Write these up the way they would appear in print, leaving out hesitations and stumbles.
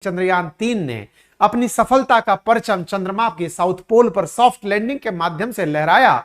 चंद्रयान-3 ने अपनी सफलता का परचम चंद्रमा के साउथ पोल पर सॉफ्ट लैंडिंग के माध्यम से लहराया,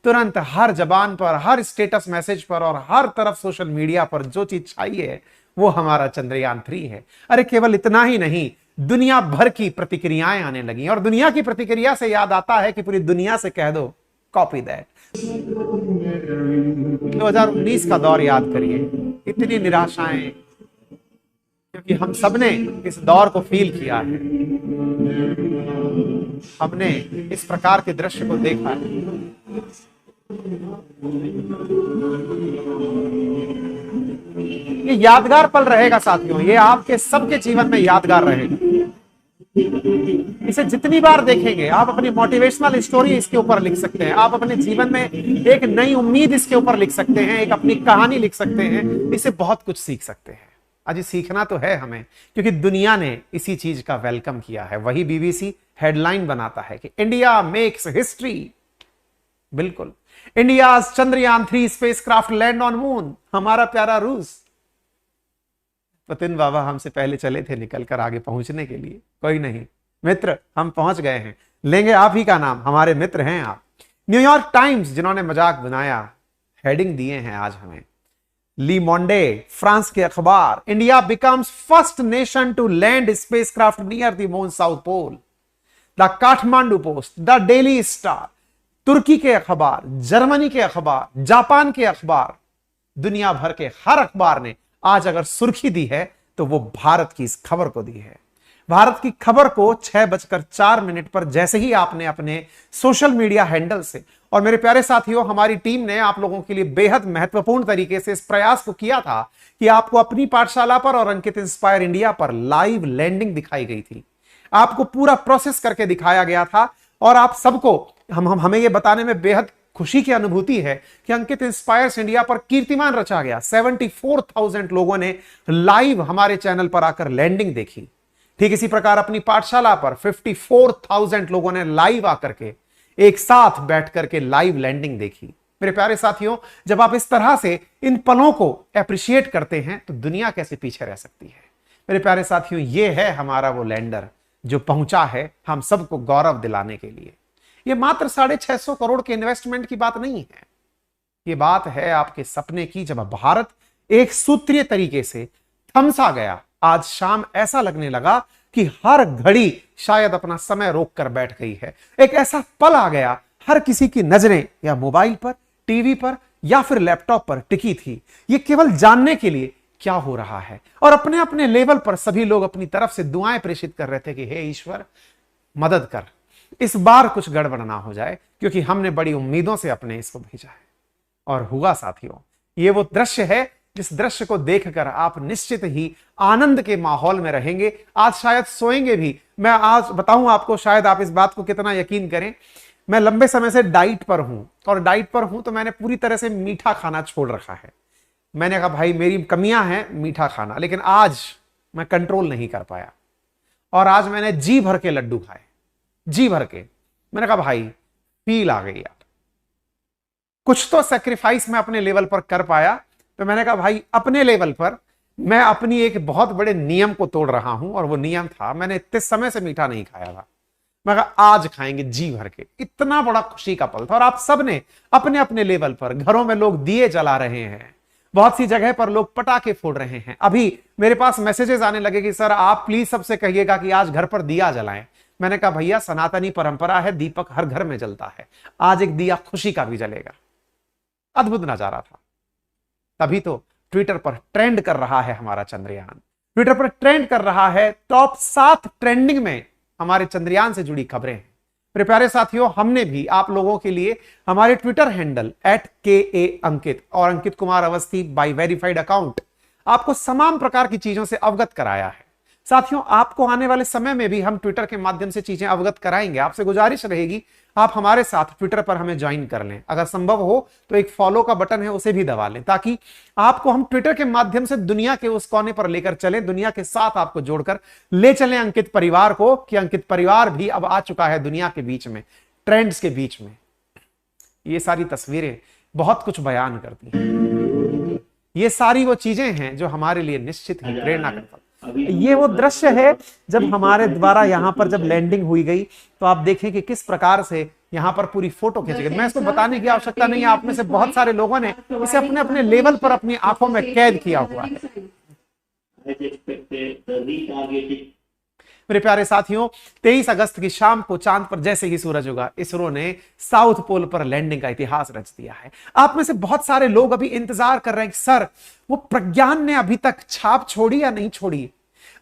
तुरंत हर जबान पर, हर स्टेटस मैसेज पर और हर तरफ सोशल मीडिया पर जो चीज छाई है वो हमारा चंद्रयान-3 है। अरे केवल इतना ही नहीं, दुनिया भर की प्रतिक्रियाएं आने लगी और दुनिया की प्रतिक्रिया से याद आता है कि पूरी दुनिया से कह दो कॉपी दैट। 2019 का दौर याद करिए, इतनी निराशाएं, क्योंकि हम सबने इस दौर को फील किया है, हमने इस प्रकार के दृश्य को देखा है। ये यादगार पल रहेगा साथियों, ये आपके सबके जीवन में यादगार रहेगा। इसे जितनी बार देखेंगे आप अपनी मोटिवेशनल स्टोरी इसके ऊपर लिख सकते हैं, आप अपने जीवन में एक नई उम्मीद इसके ऊपर लिख सकते हैं, एक अपनी कहानी लिख सकते हैं, इससे बहुत कुछ सीख सकते हैं। आज सीखना तो है हमें, क्योंकि दुनिया ने इसी चीज का वेलकम किया है। वही बीबीसी हेडलाइन बनाता है कि इंडिया मेक्स हिस्ट्री। बिल्कुल, India Chandrayaan-3 spacecraft land on moon. हमारा प्यारा रूस, पुतिन बाबा हमसे पहले चले थे निकल कर आगे पहुंचने के लिए। कोई नहीं मित्र, हम पहुंच गए हैं, लेंगे आप ही का नाम, हमारे मित्र हैं आप। न्यूयॉर्क टाइम्स जिन्होंने मजाक बनाया, हेडिंग दिए हैं आज हमें। ली मोंडे फ्रांस के अखबार, India becomes first nation to land spacecraft near the moon south pole. The Kathmandu post, the daily star, तुर्की के अखबार, जर्मनी के अखबार, जापान के अखबार, दुनिया भर के हर अखबार ने आज अगर सुर्खी दी है तो वो भारत की इस खबर को दी है। भारत की खबर को 6:04 पर जैसे ही आपने अपने सोशल मीडिया हैंडल से, और मेरे प्यारे साथियों हमारी टीम ने आप लोगों के लिए बेहद महत्वपूर्ण तरीके से इस प्रयास को किया था कि आपको अपनी पाठशाला पर और अंकित इंस्पायर इंडिया पर लाइव लैंडिंग दिखाई गई थी, आपको पूरा प्रोसेस करके दिखाया गया था। और आप सबको हमें यह बताने में बेहद खुशी की अनुभूति है कि अंकित इंस्पायर्स इंडिया पर कीर्तिमान रचा गया। 74,000 लोगों ने लाइव हमारे चैनल पर आकर लैंडिंग देखी। ठीक इसी प्रकार अपनी पाठशाला पर 54,000 लोगों ने लाइव आकर के एक साथ बैठ करके लाइव लैंडिंग देखी। मेरे प्यारे साथियों, जब आप इस तरह से इन पलों को एप्रिशिएट करते हैं तो दुनिया कैसे पीछे रह सकती है। मेरे प्यारे साथियों, ये है हमारा वो लैंडर जो पहुंचा है हम सबको गौरव दिलाने के लिए। ये मात्र 650 करोड़ के इन्वेस्टमेंट की बात नहीं है, ये बात है आपके सपने की। जब भारत एक सूत्रीय तरीके से थमसा गया, आज शाम ऐसा लगने लगा कि हर घड़ी शायद अपना समय रोक कर बैठ गई है। एक ऐसा पल आ गया, हर किसी की नजरें या मोबाइल पर, टीवी पर या फिर लैपटॉप पर टिकी थी, ये केवल जानने के लिए क्या हो रहा है। और अपने अपने लेवल पर सभी लोग अपनी तरफ से दुआएं प्रेषित कर रहे थे कि हे ईश्वर मदद कर, इस बार कुछ गड़बड़ ना हो जाए, क्योंकि हमने बड़ी उम्मीदों से अपने इसको भेजा है। और हुआ साथियों, ये वो दृश्य है जिस दृश्य को देखकर आप निश्चित ही आनंद के माहौल में रहेंगे। आज शायद सोएंगे भी। मैं आज बताऊं आपको, शायद आप इस बात को कितना यकीन करें, मैं लंबे समय से डाइट पर हूं, और डाइट पर हूं तो मैंने पूरी तरह से मीठा खाना छोड़ रखा है। मैंने कहा भाई मेरी कमियां हैं मीठा खाना, लेकिन आज मैं कंट्रोल नहीं कर पाया और आज मैंने जी भर के लड्डू खाए, जी भर के। मैंने कहा भाई फील आ गई यार, कुछ तो सेक्रीफाइस मैं अपने लेवल पर कर पाया। तो मैंने कहा भाई अपने लेवल पर मैं अपनी एक बहुत बड़े नियम को तोड़ रहा हूं, और वो नियम था मैंने इतने समय से मीठा नहीं खाया था। मैं कहा आज खाएंगे जी भर के। इतना बड़ा खुशी का पल था। और आप सबने अपने अपने लेवल पर, घरों में लोग दिए जला रहे हैं, बहुत सी जगह पर लोग पटाखे फोड़ रहे हैं। अभी मेरे पास मैसेजेस आने लगे कि सर आप प्लीज सबसे कहिएगा कि आज घर पर दिया जलाएं। मैंने कहा भैया सनातनी परंपरा है, दीपक हर घर में जलता है, आज एक दिया खुशी का भी जलेगा। अद्भुत नजारा था। तभी तो ट्विटर पर ट्रेंड कर रहा है हमारा चंद्रयान, ट्विटर पर ट्रेंड कर रहा है, टॉप 7 ट्रेंडिंग में हमारे चंद्रयान से जुड़ी खबरें हैं। मेरे प्यारे साथियों, हमने भी आप लोगों के लिए हमारे ट्विटर हैंडल @KA_अंकित और Ankit Kumar Awasthi by verified account आपको तमाम प्रकार की चीजों से अवगत कराया है। साथियों, आपको आने वाले समय में भी हम ट्विटर के माध्यम से चीजें अवगत कराएंगे। आपसे गुजारिश रहेगी आप हमारे साथ ट्विटर पर हमें ज्वाइन कर लें। अगर संभव हो तो एक फॉलो का बटन है उसे भी दबा लें, ताकि आपको हम ट्विटर के माध्यम से दुनिया के उस कोने पर लेकर चलें, दुनिया के साथ आपको जोड़कर ले चलें अंकित परिवार को, कि अंकित परिवार भी अब आ चुका है दुनिया के बीच में, ट्रेंड्स के बीच में। ये सारी तस्वीरें बहुत कुछ बयान करती हैं। ये सारी वो चीजें हैं जो हमारे लिए निश्चित ही प्रेरणा करता है। ये वो दृश्य है जब हमारे द्वारा यहाँ पर जब लैंडिंग हुई गई, तो आप देखें कि किस प्रकार से यहाँ पर पूरी फोटो खींची गई। मैं इसको बताने की आवश्यकता नहीं है, आप में से बहुत सारे लोगों ने इसे अपने अपने लेवल पर अपनी आंखों में कैद किया हुआ है। मेरे प्यारे साथियों, 23 अगस्त की शाम को चांद पर जैसे ही सूरज उगा, इसरो ने साउथ पोल पर लैंडिंग का इतिहास रच दिया है। आप में से बहुत सारे लोग अभी इंतजार कर रहे हैं कि सर, वो प्रज्ञान ने अभी तक छाप छोड़ी या नहीं छोड़ी,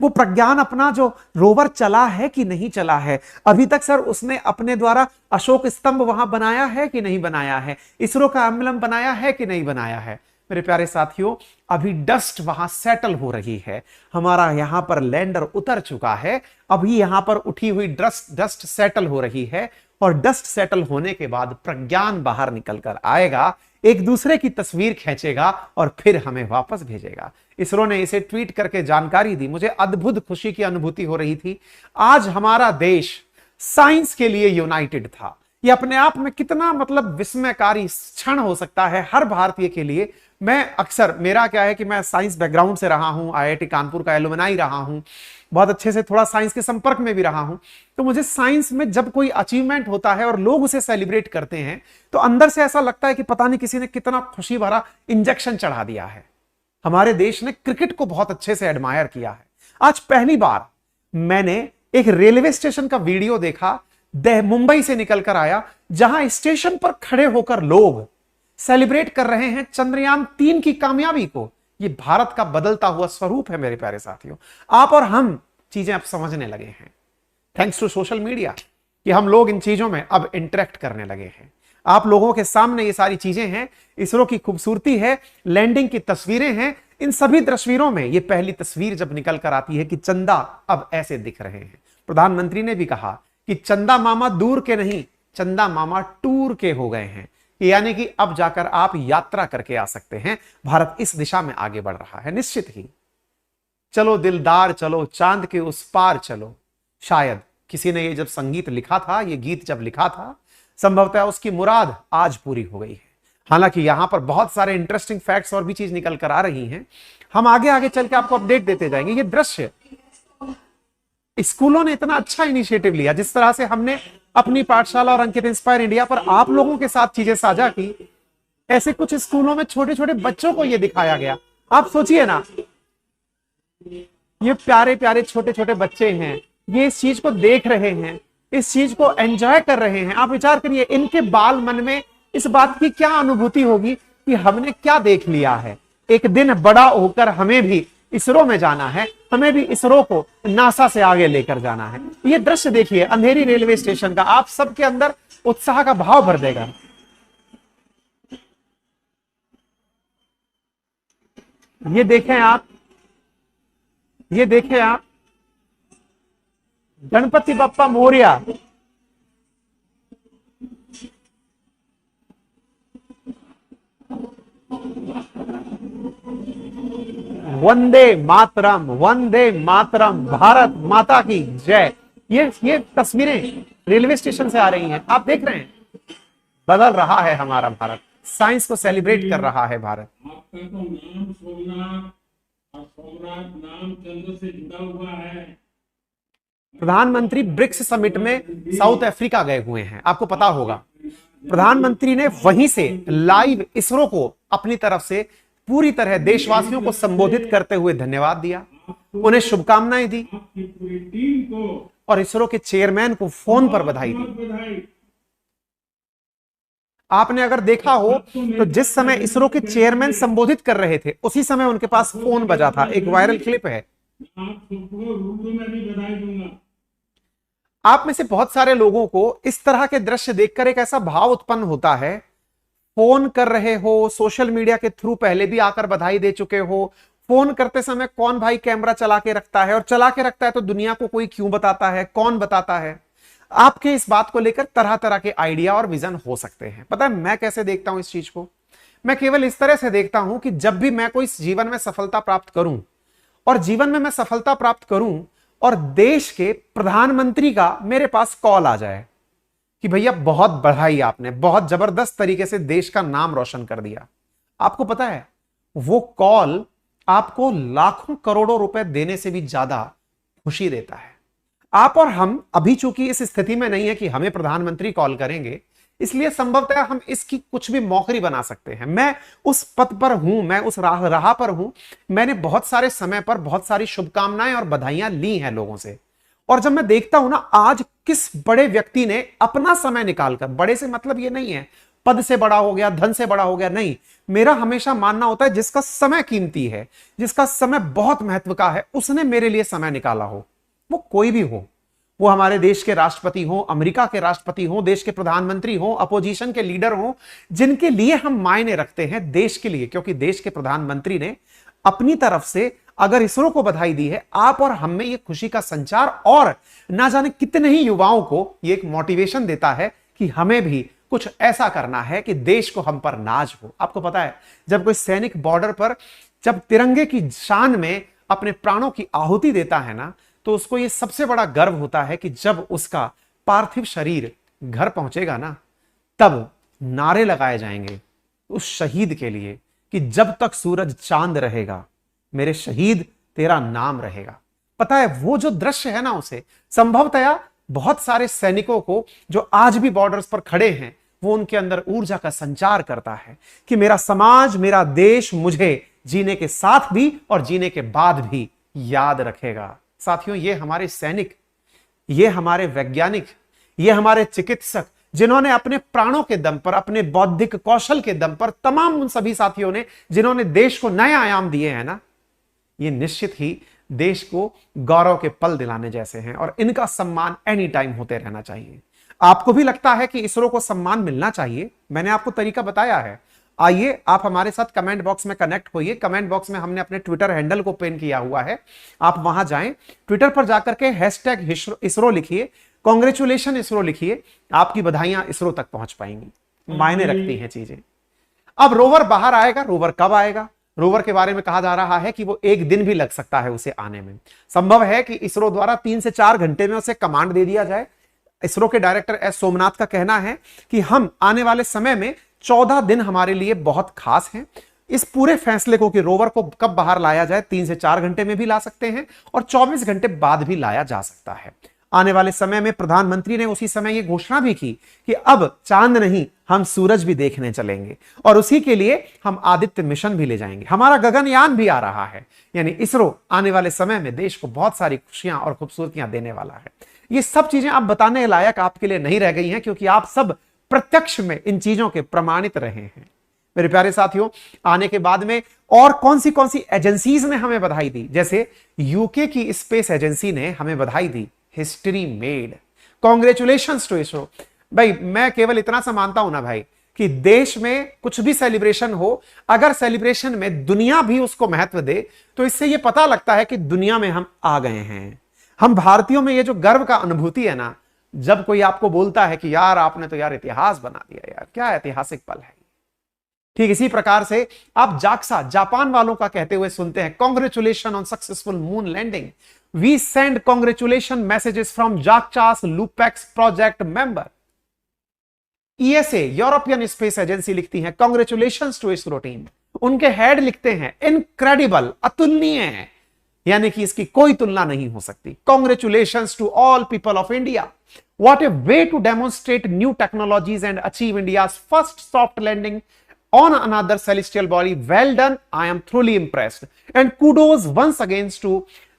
वो प्रज्ञान अपना जो रोवर चला है कि नहीं चला है, अभी तक सर उसने अपने द्वारा अशोक स्तंभ वहां बनाया है कि नहीं बनाया है, इसरो का एम्बलम बनाया है कि नहीं बनाया है। मेरे प्यारे साथियों, अभी डस्ट वहां सेटल हो रही है, हमारा यहां पर लैंडर उतर चुका है, अभी यहां पर उठी हुई डस्ट सेटल हो रही है, और डस्ट सेटल होने के बाद प्रज्ञान बाहर निकल कर आएगा, एक दूसरे की तस्वीर खींचेगा और फिर हमें वापस भेजेगा। इसरो ने इसे ट्वीट करके जानकारी दी। मुझे अद्भुत खुशी की अनुभूति हो रही थी। आज हमारा देश साइंस के लिए यूनाइटेड था। ये अपने आप में कितना मतलब विस्मयकारी क्षण हो सकता है हर भारतीय के लिए। मैं अक्सर, मेरा क्या है कि मैं साइंस बैकग्राउंड से रहा हूं, आईआईटी कानपुर का एलुमनाई रहा हूं, बहुत अच्छे से थोड़ा साइंस के संपर्क में भी रहा हूं, तो मुझे साइंस में जब कोई अचीवमेंट होता है और लोग उसे सेलिब्रेट करते हैं, तो अंदर से ऐसा लगता है कि पता नहीं किसी ने कितना खुशी भरा इंजेक्शन चढ़ा दिया है। हमारे देश ने क्रिकेट को बहुत अच्छे से एडमायर किया है। आज पहली बार मैंने एक रेलवे स्टेशन का वीडियो देखा, मुंबई से निकलकर आया, जहां स्टेशन पर खड़े होकर लोग सेलिब्रेट कर रहे हैं चंद्रयान-3 की कामयाबी को। ये भारत का बदलता हुआ स्वरूप है मेरे प्यारे साथियों। आप और हम चीजें अब समझने लगे हैं, थैंक्स टू सोशल मीडिया, कि हम लोग इन चीजों में अब इंटरेक्ट करने लगे हैं। आप लोगों के सामने ये सारी चीजें हैं, इसरो की खूबसूरती है, लैंडिंग की तस्वीरें हैं। इन सभी तस्वीरों में ये पहली तस्वीर जब निकल कर आती है कि चंदा अब ऐसे दिख रहे हैं। प्रधानमंत्री ने भी कहा कि चंदा मामा दूर के नहीं, चंदा मामा टूर के हो गए हैं, यानी कि अब जाकर आप यात्रा करके आ सकते हैं। भारत इस दिशा में आगे बढ़ रहा है निश्चित ही। चलो दिलदार चलो, चांद के उस पार चलो। शायद किसी ने ये जब संगीत लिखा था, ये गीत जब लिखा था, संभवतः उसकी मुराद आज पूरी हो गई है। हालांकि यहां पर बहुत सारे इंटरेस्टिंग फैक्ट्स और भी चीज निकल कर आ रही हैं, हम आगे आगे चल के आपको अपडेट देते जाएंगे। ये दृश्य स्कूलों ने इतना अच्छा इनिशिएटिव लिया, जिस तरह से हमने अपनी पाठशाला और अंकित इंस्पायर इंडिया पर आप लोगों के साथ चीजें साझा की, ऐसे कुछ स्कूलों में छोटे छोटे बच्चों को यह दिखाया गया। आप सोचिए ना, ये प्यारे प्यारे छोटे छोटे बच्चे हैं, ये इस चीज को देख रहे हैं, इस चीज को एंजॉय कर रहे हैं। आप विचार करिए, इनके बाल मन में इस बात की क्या अनुभूति होगी कि हमने क्या देख लिया है। एक दिन बड़ा होकर हमें भी इसरो में जाना है, हमें भी इसरो को नासा से आगे लेकर जाना है। ये दृश्य देखिए अंधेरी रेलवे स्टेशन का, आप सबके अंदर उत्साह का भाव भर देगा। ये देखें आप, ये देखें आप, गणपति बप्पा मोरया। वंदे मातरम, वंदे मातरम, भारत माता की जय। ये तस्वीरें रेलवे स्टेशन से आ रही हैं, आप देख रहे हैं। बदल रहा है हमारा भारत, साइंस को सेलिब्रेट कर रहा है भारत। आपका तो नाम सोमनाथ, और सोमनाथ नाम चंद्र से जुड़ा हुआ है। प्रधानमंत्री ब्रिक्स समिट में साउथ अफ्रीका गए हुए हैं, आपको पता होगा। प्रधानमंत्री ने वहीं से लाइव इसरो को अपनी तरफ से पूरी तरह देशवासियों को संबोधित करते हुए धन्यवाद दिया, उन्हें शुभकामनाएं दी पूरी टीम को और इसरो के चेयरमैन को फोन पर बधाई दी। आपने अगर देखा हो तो जिस समय इसरो के चेयरमैन संबोधित कर रहे थे, उसी समय उनके पास फोन बजा था। एक वायरल क्लिप है। आप सबको रूबरू में भी बधाई दूंगा। आप में से बहुत सारे लोगों को इस तरह के दृश्य देखकर एक ऐसा भाव उत्पन्न होता है, फोन कर रहे हो, सोशल मीडिया के थ्रू पहले भी आकर बधाई दे चुके हो। फोन करते समय कौन भाई कैमरा चला के रखता है, और चला के रखता है तो दुनिया को कोई क्यों बताता है, कौन बताता है। आपके इस बात को लेकर तरह तरह के आइडिया और विजन हो सकते हैं। पता है मैं कैसे देखता हूं इस चीज को? मैं केवल इस तरह से देखता हूं कि जब भी मैं कोई जीवन में सफलता प्राप्त करूं, और जीवन में मैं सफलता प्राप्त करूं और देश के प्रधानमंत्री का मेरे पास कॉल आ जाए कि भैया बहुत बधाई, आपने बहुत जबरदस्त तरीके से देश का नाम रोशन कर दिया। आपको पता है वो कॉल आपको लाखों करोड़ों रुपए देने से भी ज्यादा खुशी देता है। आप और हम अभी चूंकि इस स्थिति में नहीं है कि हमें प्रधानमंत्री कॉल करेंगे, इसलिए संभवतः हम इसकी कुछ भी मौखरी बना सकते हैं। मैं उस पद पर हूं, मैं उस राह पर हूं। मैंने बहुत सारे समय पर बहुत सारी शुभकामनाएं और बधाइयां ली हैं लोगों से, और जब मैं देखता हूं ना आज किस बड़े व्यक्ति ने अपना समय निकालकर, बड़े से मतलब ये नहीं है पद से बड़ा हो गया, धन से बड़ा हो गया, नहीं, मेरा हमेशा मानना होता है जिसका समय कीमती है, जिसका समय बहुत महत्व का है, उसने मेरे लिए समय निकाला हो, वो कोई भी हो, वो हमारे देश के राष्ट्रपति हो, अमेरिका के राष्ट्रपति हो, देश के प्रधानमंत्री हो, अपोजिशन के लीडर हो, जिनके लिए हम मायने रखते हैं देश के लिए, क्योंकि देश के प्रधानमंत्री ने अपनी तरफ से अगर इसरो को बधाई दी है, आप और हम में ये खुशी का संचार और ना जाने कितने ही युवाओं को ये एक मोटिवेशन देता है कि हमें भी कुछ ऐसा करना है कि देश को हम पर नाज हो। आपको पता है जब कोई सैनिक बॉर्डर पर जब तिरंगे की शान में अपने प्राणों की आहुति देता है ना, तो उसको ये सबसे बड़ा गर्व होता है कि जब उसका पार्थिव शरीर घर पहुंचेगा ना, तब नारे लगाए जाएंगे उस शहीद के लिए कि जब तक सूरज चांद रहेगा मेरे शहीद तेरा नाम रहेगा। पता है वो जो दृश्य है ना, उसे संभवतया बहुत सारे सैनिकों को जो आज भी बॉर्डर्स पर खड़े हैं, वो उनके अंदर ऊर्जा का संचार करता है कि मेरा समाज, मेरा देश मुझे जीने के साथ भी और जीने के बाद भी याद रखेगा। साथियों, ये हमारे सैनिक, ये हमारे वैज्ञानिक, ये हमारे चिकित्सक, जिन्होंने अपने प्राणों के दम पर, अपने बौद्धिक कौशल के दम पर, तमाम उन सभी साथियों ने जिन्होंने देश को नए आयाम दिए हैं ना, ये निश्चित ही देश को गौरव के पल दिलाने जैसे हैं, और इनका सम्मान एनी टाइम होते रहना चाहिए। आपको भी लगता है कि इसरो को सम्मान मिलना चाहिए? मैंने आपको तरीका बताया है। आइए आप हमारे साथ कमेंट बॉक्स में कनेक्ट होइए। कमेंट बॉक्स में हमने अपने ट्विटर हैंडल को पिन किया हुआ है, आप वहां जाएं, ट्विटर पर जाकर के हैशटैग इसरो लिखिए, कांग्रेचुलेशन इसरो लिखिए, आपकी बधाइयां इसरो तक पहुंच पाएंगी। मायने रखती हैं चीजें। अब रोवर बाहर आएगा, रोवर कब आएगा? रोवर के बारे में कहा जा रहा है कि वो एक दिन भी लग सकता है उसे आने में। संभव है कि इसरो द्वारा 3 से 4 घंटे में उसे कमांड दे दिया जाए। इसरो के डायरेक्टर एस सोमनाथ का कहना है कि हम आने वाले समय में 14 दिन हमारे लिए बहुत खास हैं। इस पूरे फैसले को कि रोवर को कब बाहर लाया जाए, 3 से 4 घंटे में भी ला सकते हैं और 24 घंटे बाद भी लाया जा सकता है। आने वाले समय में प्रधानमंत्री ने उसी समय यह घोषणा भी की कि अब चांद नहीं, हम सूरज भी देखने चलेंगे, और उसी के लिए हम आदित्य मिशन भी ले जाएंगे। हमारा गगनयान भी आ रहा है, यानी इसरो आने वाले समय में देश को बहुत सारी खुशियां और खूबसूरतियां देने वाला है। ये सब चीजें आप बताने लायक आपके लिए नहीं रह गई हैं, क्योंकि आप सब प्रत्यक्ष में इन चीजों के प्रमाणित रहे हैं। मेरे प्यारे साथियों, आने के बाद में और कौन सी एजेंसीज ने हमें बधाई दी? जैसे यूके की स्पेस एजेंसी ने हमें बधाई दी, history made, congratulations to ISRO. भाई मैं केवल इतना सा मानता हूं ना भाई, कि देश में कुछ भी सेलिब्रेशन हो, अगर सेलिब्रेशन में दुनिया भी उसको महत्व दे, तो इससे यह पता लगता है कि दुनिया में हम आ गए हैं। हम भारतीयों में ये जो गर्व का अनुभूति है ना, जब कोई आपको बोलता है कि यार आपने तो यार इतिहास बना दिया, यार क्या ऐतिहासिक पल है। ठीक इसी प्रकार से आप जाक्सा, जापान वालों का कहते हुए सुनते हैं, congratulation on successful moon landing, we send congratulation messages from JAXA's LUPEX project member. ESA, European space agency, लिखती है कांग्रेचुलेशंस टू इसरो टीम। उनके हेड लिखते हैं इनक्रेडिबल, अतुलनीय है, यानी कि इसकी कोई तुलना नहीं हो सकती। Congratulations to all people of India, what a way to demonstrate new technologies and achieve India's first soft landing on another celestial body. Well done, I am truly impressed, and kudos once again to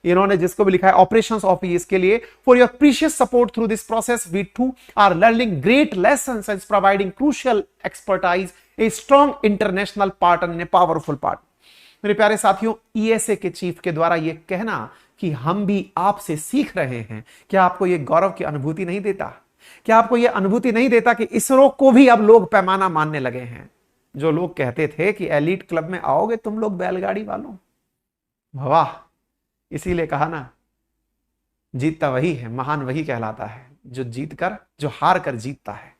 इन्होंने जिसको भी लिखा है operations office के लिए, for your precious support through this process, we too are learning great lessons and providing crucial expertise, a strong international partner in a powerful partner. मेरे प्यारे साथियों, ईएसए के चीफ के द्वारा यह कहना कि हम भी आपसे सीख रहे हैं, क्या आपको यह गौरव की अनुभूति नहीं देता? क्या आपको यह अनुभूति नहीं देता कि इसरो को भी अब लोग पैमाना मानने लगे हैं? जो लोग कहते थे कि एलीट क्लब में आओगे तुम लोग बैलगाड़ी वालों, वाह, इसीलिए कहा ना, जीतता वही है, महान वही कहलाता है जो जीतकर, जो हार कर जीतता है।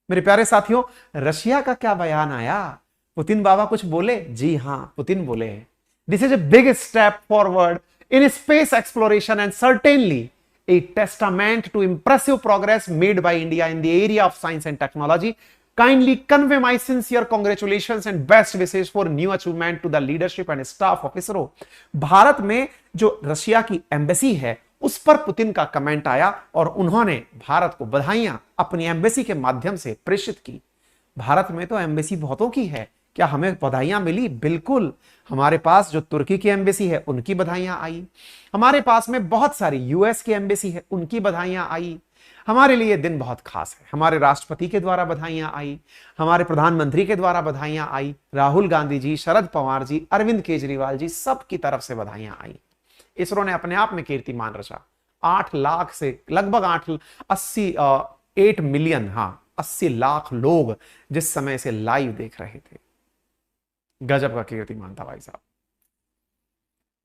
मेरे प्यारे साथियों, रशिया का क्या बयान आया? पुतिन बाबा कुछ बोले? जी हां, पुतिन बोले, this is a big step forward in space exploration and certainly a testament to impressive progress made by India in the area of science and technology. Kindly convey my sincere congratulations and best wishes for new achievement to the leadership and staff of ISRO. भारत में जो Russia की embassy है उस पर Putin का comment आया और उन्होंने भारत को बधाइयां अपनी एम्बेसी के माध्यम से प्रेषित की। भारत में तो एम्बेसी बहुतों की है, क्या हमें बधाइयां मिली? बिल्कुल। हमारे पास जो तुर्की की एम्बेसी है उनकी बधाइयां आई, हमारे पास में बहुत सारी यूएस की एम्बेसी है उनकी बधाइयां आई। हमारे लिए दिन बहुत खास है, हमारे राष्ट्रपति के द्वारा बधाइयां आई, हमारे प्रधानमंत्री के द्वारा बधाइयां आई, राहुल गांधी जी, शरद पवार जी, अरविंद केजरीवाल जी, सबकी तरफ से बधाइयां आई। इसरो ने अपने आप में कीर्तिमान रचा। 8 लाख से लगभग 8 मिलियन, 80 लाख लोग जिस समय से लाइव देख रहे थे। गजब का कीर्तिमान था भाई साहब।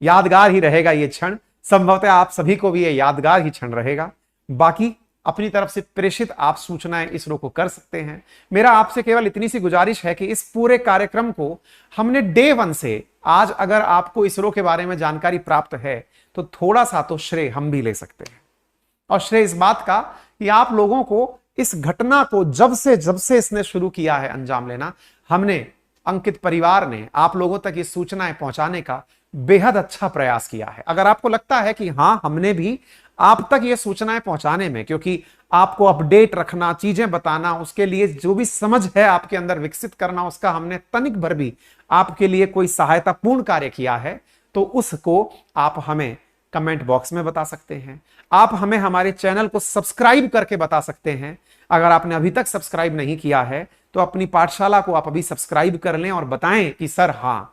यादगार ही रहेगा ये क्षण, संभवतः आप सभी को भी ये यादगार ही क्षण रहेगा। बाकी अपनी तरफ से प्रेषित आप सूचनाएं इसरो को कर सकते हैं। मेरा आपसे केवल इतनी सी गुजारिश है कि इस पूरे कार्यक्रम को हमने डे 1 से आज, अगर आपको इसरो के बारे में जानकारी प्राप्त है तो थोड़ा सा तो श्रेय हम भी ले सकते हैं। और श्रेय इस बात का कि आप लोगों को इस घटना को जब से इसने शुरू किया है अंजाम लेना, हमने, अंकित परिवार ने आप लोगों तक ये सूचनाएं पहुंचाने का बेहद अच्छा प्रयास किया है। अगर आपको लगता है कि हां हमने भी आप तक ये सूचनाएं पहुंचाने में, क्योंकि आपको अपडेट रखना, चीजें बताना, उसके लिए जो भी समझ है आपके अंदर विकसित करना, उसका हमने तनिक भर भी आपके लिए कोई सहायतापूर्ण कार्य किया है, तो उसको आप हमें कमेंट बॉक्स में बता सकते हैं। आप हमें हमारे चैनल को सब्सक्राइब करके बता सकते हैं। अगर आपने अभी तक सब्सक्राइब नहीं किया है तो अपनी पाठशाला को आप अभी सब्सक्राइब कर लें और बताएं कि सर हां,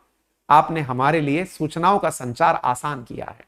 आपने हमारे लिए सूचनाओं का संचार आसान किया है।